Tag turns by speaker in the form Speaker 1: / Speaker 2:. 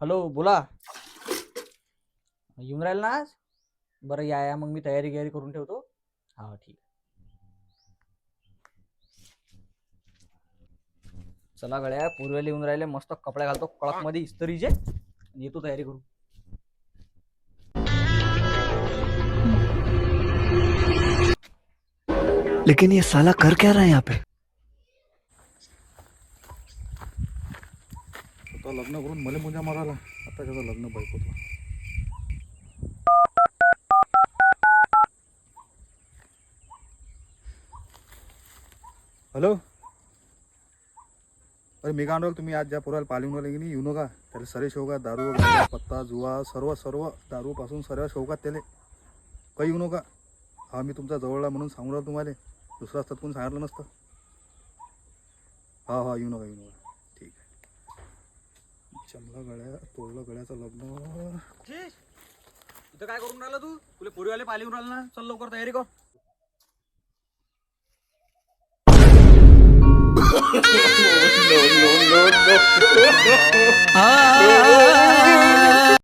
Speaker 1: Hello बोला. येऊन राहील ना आज? बरं या मग मी तयारी गियारी करून ठेवतो. हा ठीक. चला गड्या पूर्वेला येऊन राहिले, मस्त कपडे घालतो कडक मध्ये इस्त्रीचे, येतो तयारी करू.
Speaker 2: लेकिन ये साला कर क्या रहा है यहाँ पे?
Speaker 3: आता लग्न करून मला मुंजा मारायला. आता त्याचं लग्न बायकोचं. हॅलो. अरे मी काय म्हणतो, तुम्ही आज ज्या पोराला पालिंग राहिले की नाही, येऊ नका. त्याला सरे शेवगा, दारू, गांजा, पत्ता, जुवा, सर्व सर्व दारूपासून सर्व शेवगात त्याला काही येऊ नका. हा मी तुमचा जवळला म्हणून सांगू राहिलो तुम्हाला. दुसरा असतात कोण सांगितलं नसतं. हा हा येऊ नका येऊ नका. ठीक आहे. चमला गळ्या तोडलं गळ्याचं लग्न.
Speaker 1: इथं काय करून राहिला तू? तुला पूर्वेला पाली येऊन राहिला ना, चल लवकर तयारी कर.
Speaker 2: हाँ